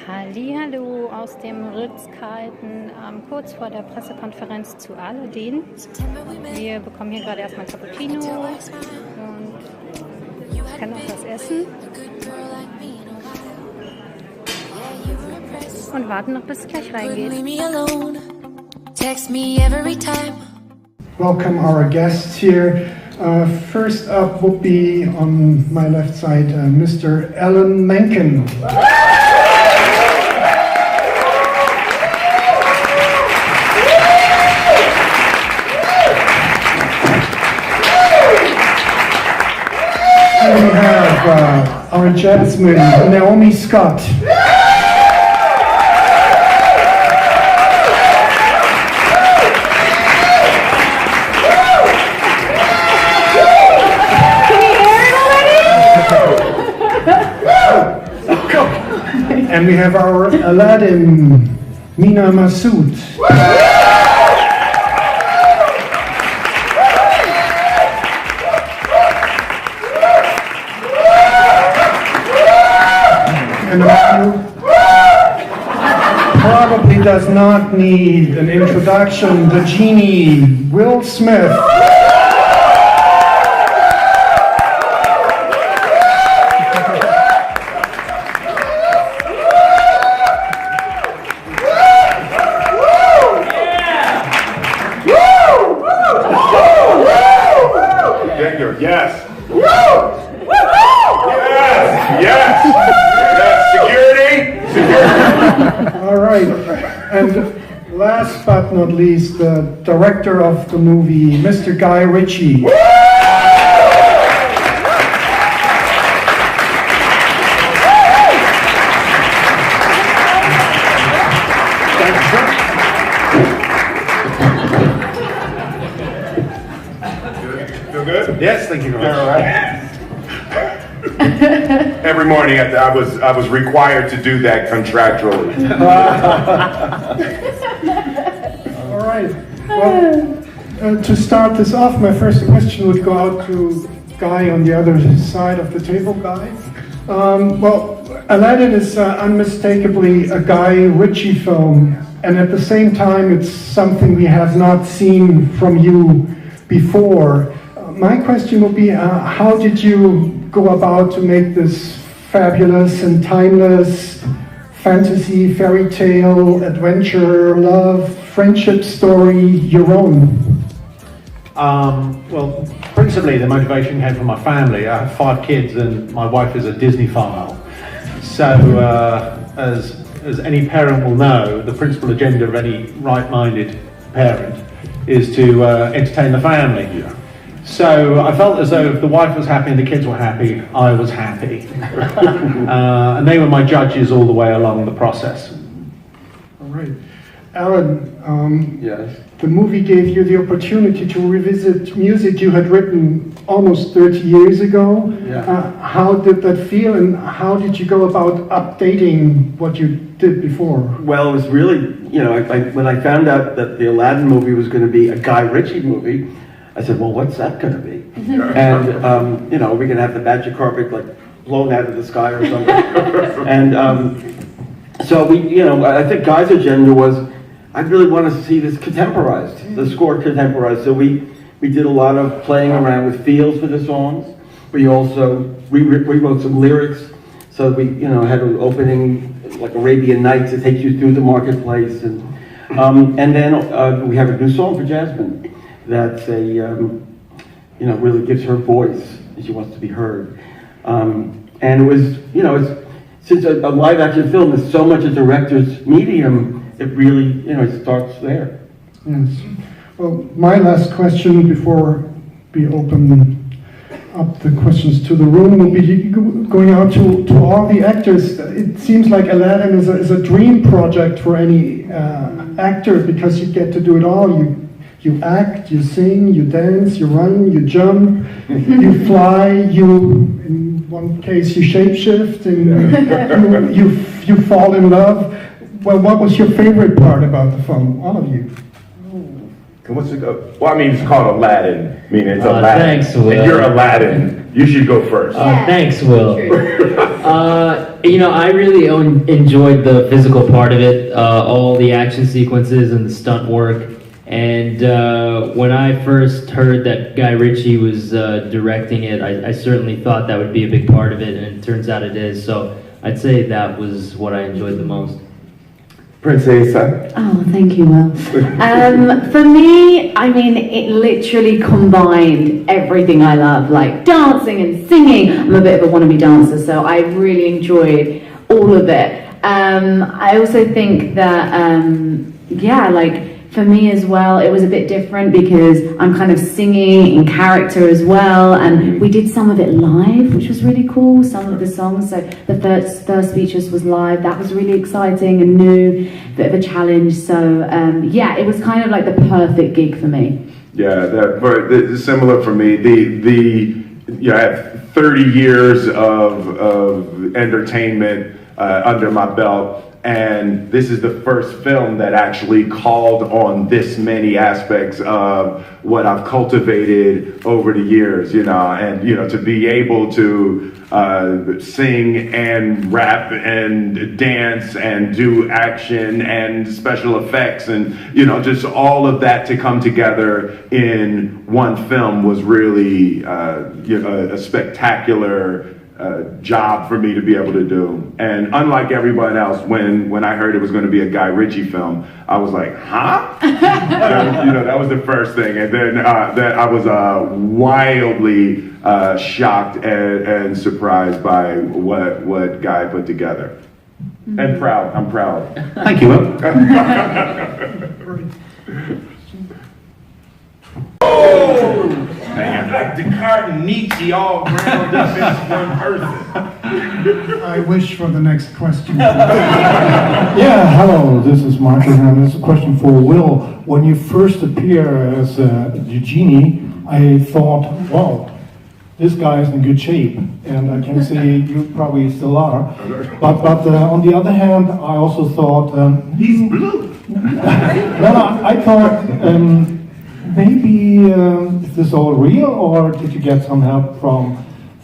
Hallihallo aus dem Ritz-Carlton, kurz vor der Pressekonferenz zu Aladdin. Wir bekommen hier gerade erstmal Cappuccino und können auch was essen. Und warten noch, bis es gleich reingeht. Welcome our guests here. First up would be on my left side, Mr. Alan Menken. And we have our Jasmine, Naomi Scott. And we have our Aladdin, Mena Massoud. And probably does not need an introduction, the genie, Will Smith. Yes. Woo! Yes. Yes. Security. All right. And last but not least, the director of the movie, Mr. Guy Ritchie. Yes, thank you very much. Every morning I was required to do that contractually. All right. Well, to start this off, my first question would go out to Guy on the other side of the table. Guy. Well, Aladdin is unmistakably a Guy Ritchie film, and at the same time, it's something we have not seen from you before. My question would be, how did you go about to make this fabulous and timeless fantasy, fairy tale, adventure, love, friendship story your own? Well, principally the motivation came from my family. I have 5 kids and my wife is a Disney file. So, as any parent will know, the principal agenda of any right-minded parent is to entertain the family. Yeah. So I felt as though if the wife was happy and the kids were happy, I was happy. And they were my judges all the way along the process. All right. Alan, yes. The movie gave you the opportunity to revisit music you had written almost 30 years ago. Yeah. How did that feel, and how did you go about updating what you did before? Well, it was really, when I found out that the Aladdin movie was going to be a Guy Ritchie movie, I said, well, what's that going to be? And, we're going to have the magic carpet like blown out of the sky or something. And so I think Guy's agenda was, I really wanted to see this contemporized, the score contemporized. So we did a lot of playing around with feels for the songs. We also rewrote some lyrics. So we, had an opening like Arabian Nights to take you through the marketplace. And then we have a new song for Jasmine. That's really gives her voice, and she wants to be heard. And it was, since a live action film is so much a director's medium, it really, it starts there. Yes. Well, my last question before we open up the questions to the room will be going out to all the actors. It seems like Aladdin is a dream project for any actor, because you get to do it all. You act, you sing, you dance, you run, you jump, you fly, in one case you shapeshift, and you fall in love. Well, what was your favorite part about the film, all of you? What's it go? Well, it's called Aladdin. It's Aladdin. Thanks, Will. And you're Aladdin. You should go first. Thanks, Will. I really enjoyed the physical part of it, all the action sequences and the stunt work. And when I first heard that Guy Ritchie was directing it, I certainly thought that would be a big part of it, and it turns out it is. So I'd say that was what I enjoyed the most. Princesa. Oh, thank you, Will. For me, I mean, it literally combined everything I love, like dancing and singing. I'm a bit of a wannabe dancer, so I really enjoyed all of it. I also think that, for me as well, it was a bit different because I'm kind of singing in character as well, and we did some of it live, which was really cool, some of the songs. So the first speeches was live. That was really exciting and new, bit of a challenge. So it was kind of like the perfect gig for me. Yeah, similar for me. I have 30 years of entertainment under my belt. And this is the first film that actually called on this many aspects of what I've cultivated over the years, to be able to sing and rap and dance and do action and special effects and, just all of that to come together in one film was really a spectacular job for me to be able to do. And unlike everyone else, when I heard it was going to be a Guy Ritchie film, I was like, huh? That was the first thing. And then that I was wildly shocked and surprised by what Guy put together. And proud. I'm proud. Thank you, Will. Man, like Descartes and Nietzsche all round up into one person. I wish for the next question. Yeah, hello, this is Marcus, and this is a question for Will. When you first appear as the genie, I thought, wow, this guy is in good shape, and I can say you probably still are. But on the other hand, I also thought... He's blue. I thought... maybe is this all real, or did you get some help from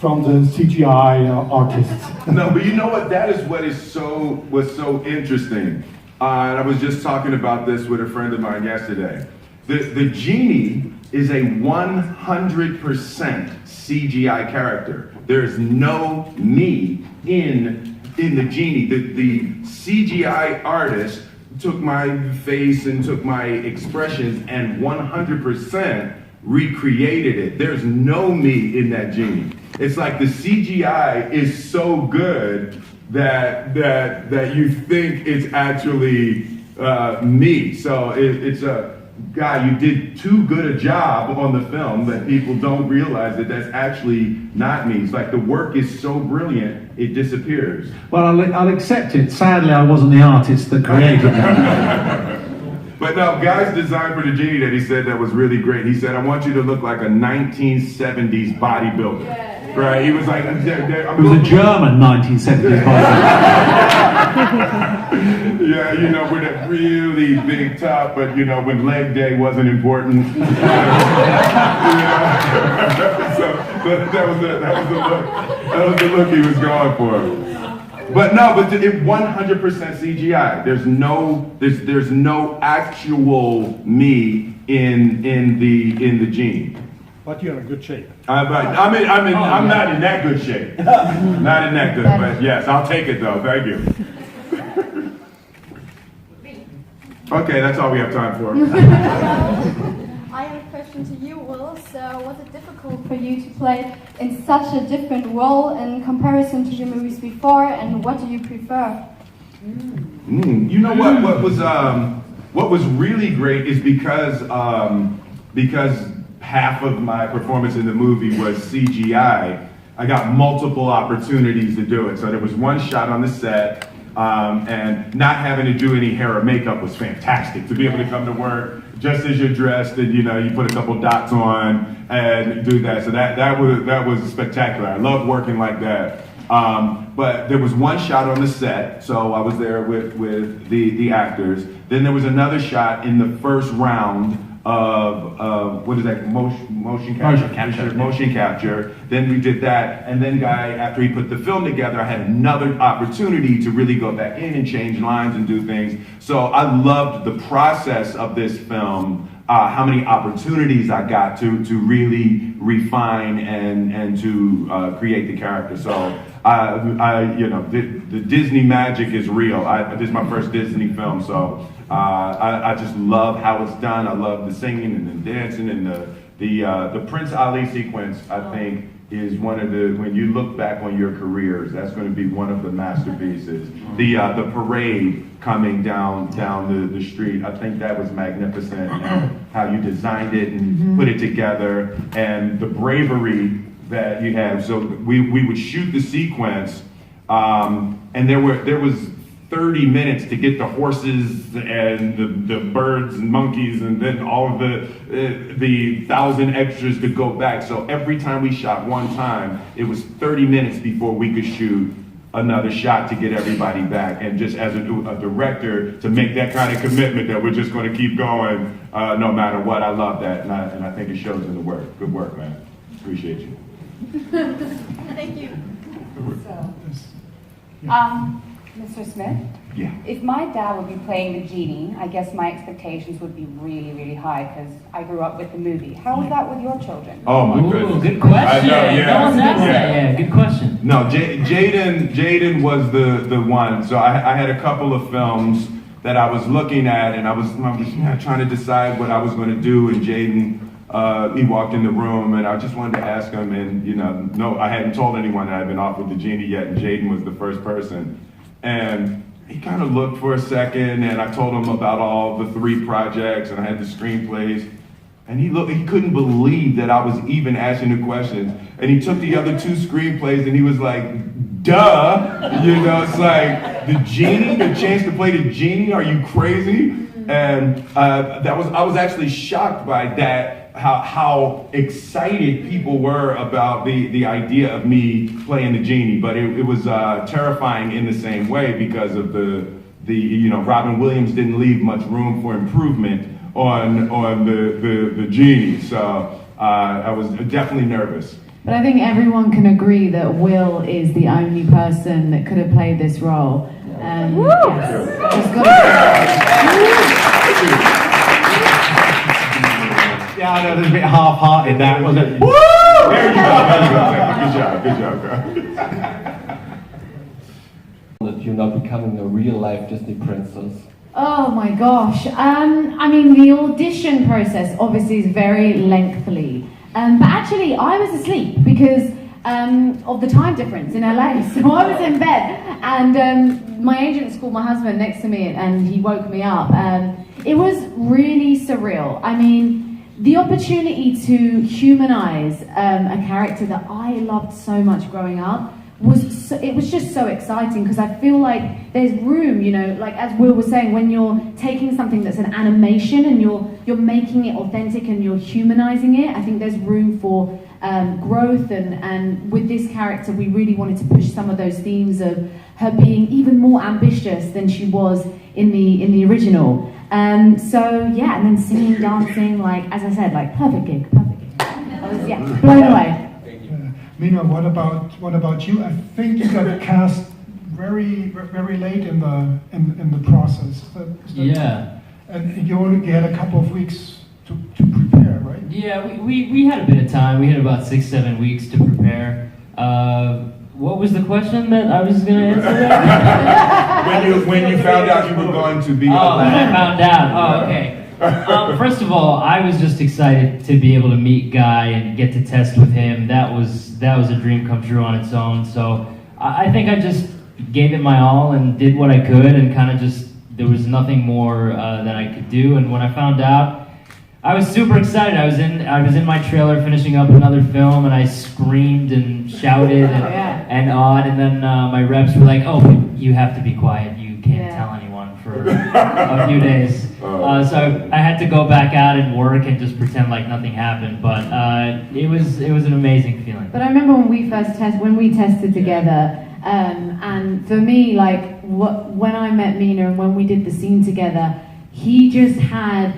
the CGI artists? No, but you know what? That is what was so interesting. And I was just talking about this with a friend of mine yesterday. The genie is a 100% CGI character. There's no me in the genie. The CGI artist took my face and took my expressions and 100% recreated it. There's no me in that genie. It's like the CGI is so good that you think it's actually me. So it's a guy, you did too good a job on the film that people don't realize that that's actually not me. It's like the work is so brilliant, it disappears. Well, I'll accept it. Sadly, I wasn't the artist that created it. But no, Guy's design for the genie that he said that was really great. He said, I want you to look like a 1970s bodybuilder. Yeah. Right? He was like, it was a German 1970s bodybuilder. Yeah, with a really big top, but when leg day wasn't important. So that was the look. That was the look he was going for. But no, but it 100% CGI. There's no actual me in the genie. But you're in good shape. I'm not in that good shape. Not in that good, but yes, I'll take it though. Thank you. Okay, that's all we have time for. I have a question to you, Will. So, was it difficult for you to play in such a different role in comparison to your movies before, and what do you prefer? You know what was really great is because half of my performance in the movie was CGI, I got multiple opportunities to do it. So there was one shot on the set, and not having to do any hair or makeup was fantastic. To be able to come to work just as you're dressed, and you put a couple dots on and do that. So that was spectacular. I love working like that. But there was one shot on the set, so I was there with the actors. Then there was another shot in the first round of what is that, motion capture. Then we did that, and then after he put the film together, I had another opportunity to really go back in and change lines and do things. So I loved the process of this film, how many opportunities I got to really refine and to create the character. So the Disney magic is real. This is my first Disney film, so I just love how it's done. I love the singing and the dancing and the Prince Ali sequence. I think is one of the, when you look back on your careers, that's going to be one of the masterpieces. The parade coming down the street, I think that was magnificent. And how you designed it and put it together, and the bravery that you have. So we would shoot the sequence, and there was 30 minutes to get the horses and the birds and monkeys, and then all of the 1,000 extras to go back. So every time we shot one time, it was 30 minutes before we could shoot another shot to get everybody back. And just as a director, to make that kind of commitment that we're just going to keep going no matter what, I love that, and I think it shows in the work. Good work, man. Appreciate you. Thank you. Mr. Smith? Yeah. If my dad would be playing the genie, I guess my expectations would be really, really high because I grew up with the movie. How was that with your children? Oh my goodness. Good question. I know, yeah. No one's asked that. Yeah, good question. No, Jaden was the one. So I had a couple of films that I was looking at, and I was trying to decide what I was going to do, and Jaden, he walked in the room, and I just wanted to ask him, and no, I hadn't told anyone that I'd been offered the genie yet, and Jaden was the first person. And he kind of looked for a second, and I told him about all the 3 projects, and I had the screenplays, and he couldn't believe that I was even asking the questions. And he took the other 2 screenplays, and he was like, duh, it's like, the genie, the chance to play the genie, are you crazy? And I was actually shocked by that, how excited people were about the idea of me playing the genie, but it was terrifying in the same way because of the Robin Williams didn't leave much room for improvement on the genie, so I was definitely nervous. But I think everyone can agree that Will is the only person that could have played this role. Yes. Yeah, I know, there's a bit half-hearted that, wasn't it? Woo! There you go. Good job. That you're not becoming a real-life Disney princess. Oh my gosh. I mean, the audition process obviously is very lengthy. But actually, I was asleep because of the time difference in LA. So I was in bed, and my agent called my husband next to me, and he woke me up. It was really surreal. I mean, the opportunity to humanize a character that I loved so much growing up it was just so exciting, because I feel like there's room, like as Will was saying, when you're taking something that's an animation and you're making it authentic and you're humanizing it, I think there's room for growth, and with this character we really wanted to push some of those themes of her being even more ambitious than she was in the original. So yeah, and then singing, dancing, like as I said, like perfect gig. I was blown away. Mena, what about you? I think you got cast very late in the process. Yeah. And you only had a couple of weeks to prepare, right? Yeah, we had a bit of time. We had about 6-7 weeks to prepare. What was the question that I was going to answer? when you found out you were going to be when I found out. Oh, okay. First of all, I was just excited to be able to meet Guy and get to test with him. That was a dream come true on its own. So I think I just gave it my all and did what I could, and kind of just, there was nothing more that I could do. And when I found out, I was super excited. I was in my trailer finishing up another film, and I screamed and shouted and awed. And then my reps were like, "Oh, you have to be quiet. You can't tell anyone for a few days." So I had to go back out and work and just pretend like nothing happened. But it was an amazing feeling. But I remember when we tested together, and for me, like when I met Mena and when we did the scene together, he just had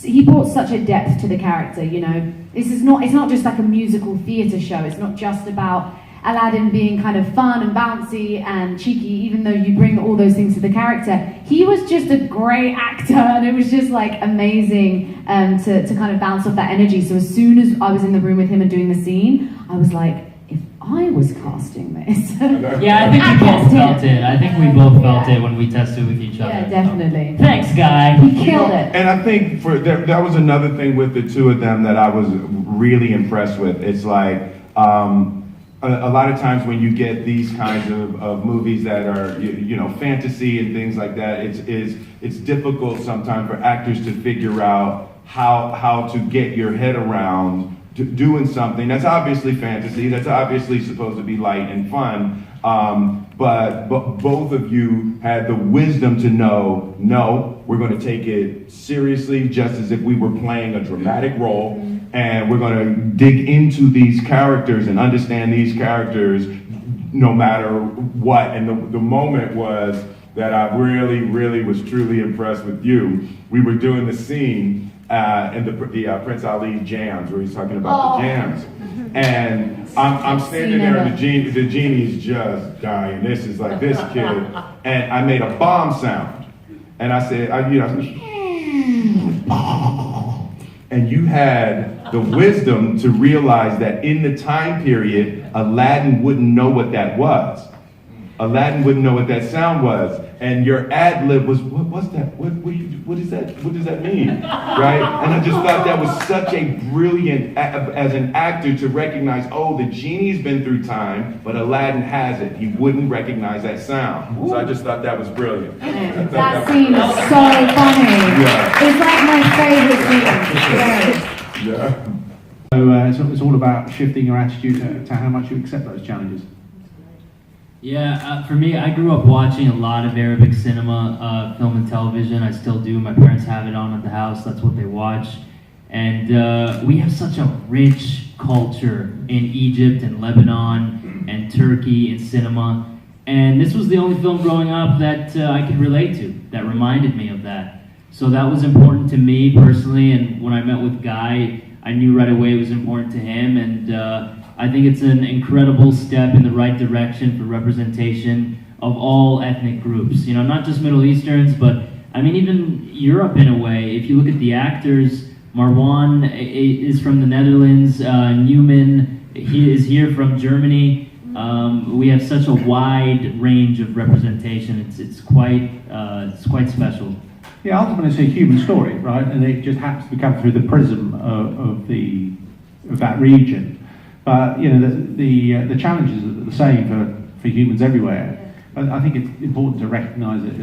he brought such a depth to the character, you know. It's not just like a musical theatre show. It's not just about Aladdin being kind of fun and bouncy and cheeky, even though you bring all those things to the character. He was just a great actor, and it was just like amazing to kind of bounce off that energy. So as soon as I was in the room with him and doing the scene, I was like, if I was casting this. Yeah, I think we both felt it. I think we both felt it when we tested with each other. Yeah, definitely. Thanks, Guy. He killed it. And I think that was another thing with the two of them that I was really impressed with. It's like, a lot of times when you get these kinds of movies that are, you know, fantasy and things like that, it's difficult sometimes for actors to figure out how to get your head around doing something that's obviously fantasy, that's obviously supposed to be light and fun, but both of you had the wisdom to know, no, we're going to take it seriously, just as if we were playing a dramatic role, and we're going to dig into these characters and understand these characters no matter what. And the moment was that I really, really was truly impressed with you. We were doing the scene in the Prince Ali jams, where he's talking about the jams. And I'm standing there, and the genie's just dying. This is like this kid. And I made a bomb sound. And I said, and you had the wisdom to realize that in the time period, Aladdin wouldn't know what that was. Aladdin wouldn't know what that sound was. And your ad lib was, what's that? What is that? What does that mean? Right? And I just thought that was such a brilliant, as an actor, to recognize, oh, the genie's been through time, but Aladdin hasn't. He wouldn't recognize that sound. So I just thought that was brilliant. That scene is so funny. Yeah. It's like my favorite scene. Yeah. So it's all about shifting your attitude to how much you accept those challenges. Yeah, for me, I grew up watching a lot of Arabic cinema, film and television. I still do. My parents have it on at the house. That's what they watch. And we have such a rich culture in Egypt and Lebanon and Turkey in cinema. And this was the only film growing up that I could relate to, that reminded me of that. So that was important to me personally. And when I met with Guy, I knew right away it was important to him. And I think it's an incredible step in the right direction for representation of all ethnic groups. You know, not just Middle Easterns, but I mean even Europe in a way. If you look at the actors, Marwan is from the Netherlands, Newman, he is here from Germany. We have such a wide range of representation. It's quite special. Yeah, ultimately it's a human story, right? And it just happens to come through the prism of that region. But you know, the challenges are the same for humans everywhere. But I think it's important to recognise it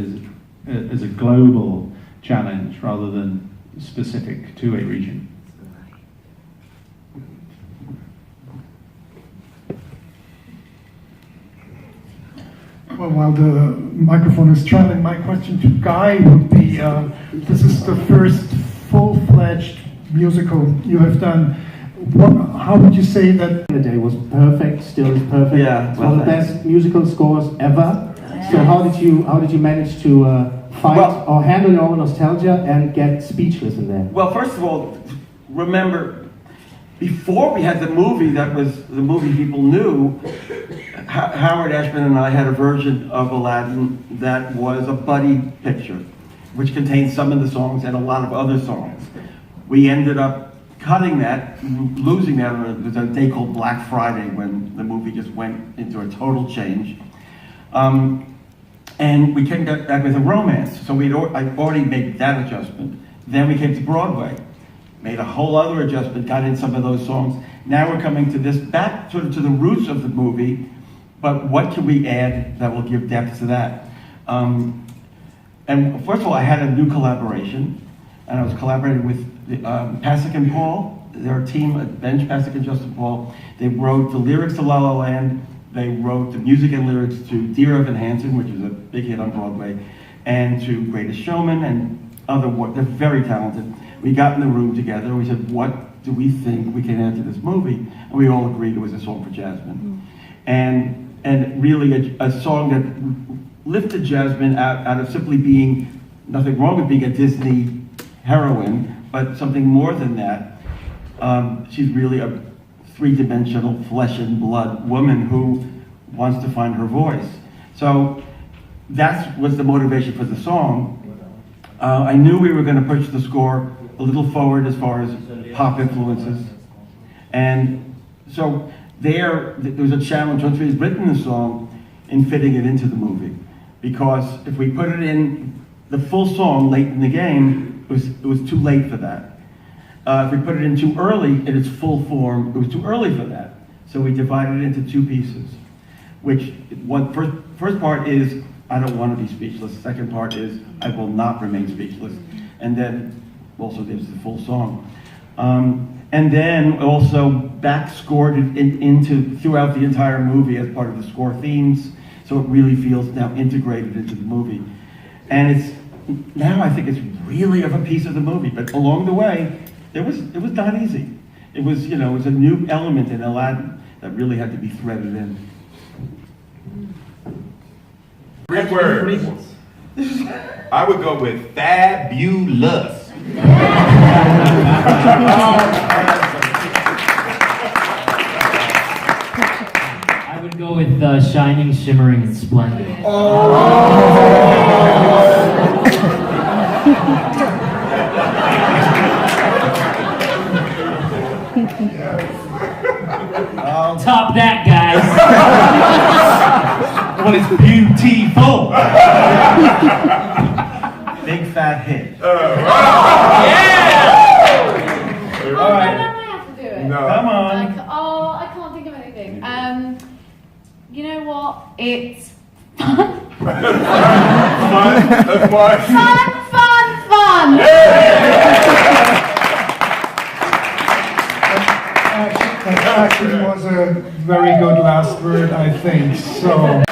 as a global challenge rather than specific to a region. Well, while the microphone is traveling, my question to Guy would be, this is the first full-fledged musical you have done. How would you say that the day was perfect, still is perfect? Yeah, one of the best musical scores ever. So how did you manage to fight or handle your own nostalgia and get speechless in there? Well, first of all, remember, before we had the movie that was the movie people knew, Howard Ashman and I had a version of Aladdin that was a buddy picture, which contained some of the songs and a lot of other songs. We ended up cutting that, losing that on a day called Black Friday when the movie just went into a total change. And we came back with a romance. So I already made that adjustment. Then we came to Broadway, made a whole other adjustment, got in some of those songs. Now we're coming to this, back sort of to the roots of the movie, but what can we add that will give depth to that? And first of all, I had a new collaboration, and I was collaborating with Pasek and Paul, their team at Bench, Pasek and Justin Paul. They wrote the lyrics to La La Land, they wrote the music and lyrics to Dear Evan Hansen, which is a big hit on Broadway, and to Greatest Showman and other work. They're very talented. We got in the room together and we said, what do we think we can add to this movie? And we all agreed it was a song for Jasmine. And really a song that lifted Jasmine out of simply being, nothing wrong with being a Disney heroine, but something more than that. She's really a three-dimensional flesh and blood woman who wants to find her voice. So that was the motivation for the song. I knew we were going to push the score a little forward as far as pop influences. And so there was a challenge once we had written the song in fitting it into the movie. Because if we put it in the full song late in the game, it was too late for that. If we put it in too early in its full form, it was too early for that. So we divided it into two pieces. Which, first part is, I don't want to be speechless. Second part is, I will not remain speechless. And then also there's the full song. And then also back-scored it into throughout the entire movie as part of the score themes. So it really feels now integrated into the movie. And it's, now I think it's really of a piece of the movie. But along the way, it was not easy. It was, you know, it was a new element in Aladdin that really had to be threaded in. 3 words. I would go with fabulous. I would go with shining, shimmering, and splendid. Top that, guys. Well, it's beautiful. Big fat hit. Yeah! All right. I have to do it. No. Come on. I can't think of anything. You know what? It's fun. Fun? That's why. Fun! That actually was a very good last word, I think. So.